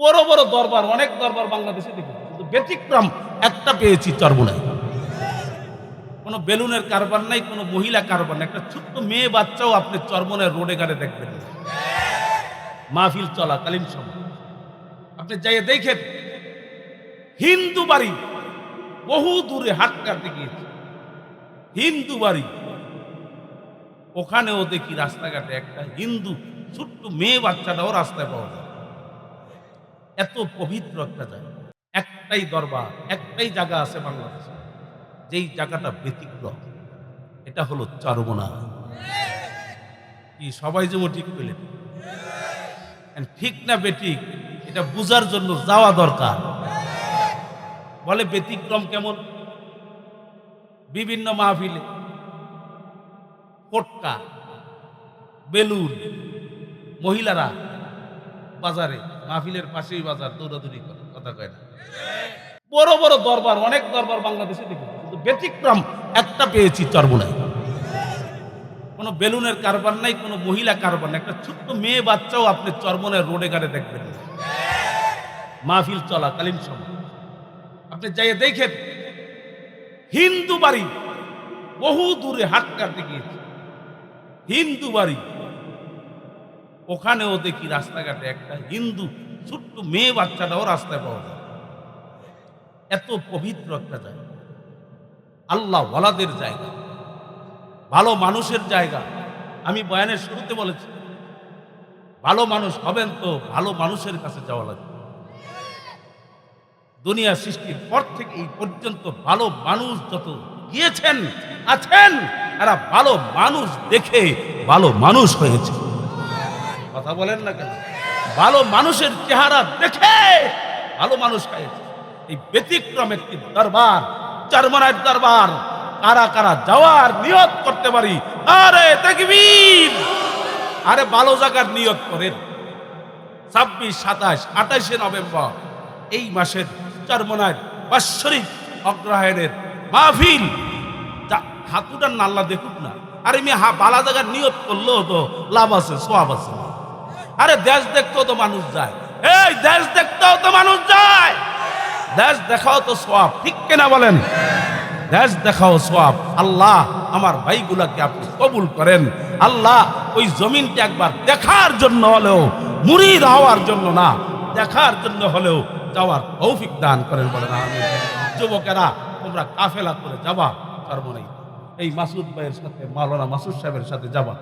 বড় বড় দরবার, অনেক দরবার বাংলাদেশে দেখেছি, কিন্তু ব্যতিক্রম একটা পেয়েছি চরমোনাই। কোনো বেলুনের কারবার নাই, কোনো মহিলা কারবার নাই, একটা ছোট্ট মেয়ে বাচ্চাও আপনি চরমোনাই রোডে ঘাটে দেখবেন না। মাহফিল চলাকালীন সময় আপনি যাইয়ে দেখেন, হিন্দু বাড়ি বহু দূরে হাট কাটতে গিয়েছে, হিন্দু বাড়ি, ওখানেও দেখি রাস্তাঘাটে একটা হিন্দু ছোট্ট মেয়ে বাচ্চাটাও রাস্তায় পাওয়া যায়। এত পবিত্র একটা জায়গা, একটাই দরবার, একটাই জায়গা আছে বাংলাদেশে, যেই জায়গাটা ব্যতিক্রম, এটা হলো চরমোনাই। কি সবাই যেমন ঠিক পেলেন? ঠিক না বেঠিক, এটা বুঝার জন্য যাওয়া দরকার। বলে ব্যতিক্রম কেমন? বিভিন্ন মাহফিলে পটকা, বেলুন, মহিলারা বাজারে, মাহফিলের পাশেই বাজার, দৌড়াদৌড়ি করে, কথা কয় না। বড় বড় দরবার, অনেক দরবার বাংলাদেশে দেখেছি, কিন্তু ব্যতিক্রম একটা পেয়েছি চরমোনাই। কোনো বেলুনের কারবার নাই, কোনো মহিলা কারবার নাই, একটা ছোট্ট মেয়ে বাচ্চাও আপনি চরমোনাই রোডে ঘাটে দেখবেন না। মাহফিল চলাকালীন সময় আপনি যাইয়ে দেখেন, হিন্দু বাড়ি বহু দূরে হাট কাটতে গিয়েছে, হিন্দু বাড়ি, ওখানেও দেখি রাস্তাঘাটে একটা হিন্দু ছোট্ট মেয়ে বাচ্চাটাও রাস্তায় পাওয়া যায়। এত পবিত্র একটা জায়গা, আল্লাহ ওয়ালাদের জায়গা, ভালো মানুষের জায়গা। আমি বয়ানের শুরুতে বলেছি, ভালো মানুষ হবেন তো ভালো মানুষের কাছে যাওয়া লাগবে। দুনিয়া সৃষ্টির পর থেকে এই পর্যন্ত ভালো মানুষ যত গিয়েছেন আছেন, এরা ভালো মানুষ দেখে ভালো মানুষ হয়েছে। কথা বলেন না কেন? ভালো মানুষের চেহারা দেখে ভালো মানুষ হয়েছে। এই ব্যতিক্রম একটি দরবার, চরমোনাইয়ের দরবার। কারা কারা যাওয়ার নিয়ত করতে পারি? আরে তাকবীর! আরে ভালো জায়গার নিয়ত করেন। 26, 27, 28 নভেম্বর এই মাসের চরমোনাইয়ের বাৎসরিক অগ্রহায়ণের মাহফিল। হাতুটার নাল্লা দেখুক না। আরে আমি বালা জায়গার নিয়ত করলেও তো লাভ আছে, সোয়াব আছে। আরে দেশ দেখতেও তো মানুষ যায়, এই দেশ দেখতেও তো মানুষ যায়, দেশ দেখাও তো সোয়াব, ঠিক কিনা বলেন? দেশ দেখাও সোয়াব। আল্লাহ আমার ভাইগুলাকে আপনি কবুল করেন। আল্লাহ ওই জমিনটা একবার দেখার জন্য হলেও, মুরিদ হওয়ার জন্য না, দেখার জন্য হলেও যাওয়ার তৌফিক দান করেন বলেন আমিন। যুবকেরা তোমরা কাফেলা করে যাবা চরমোনাই, এই মাসুদ ভাইয়ের সাথে, মাওলানা মাসুদ সাহেবের সাথে যাবা।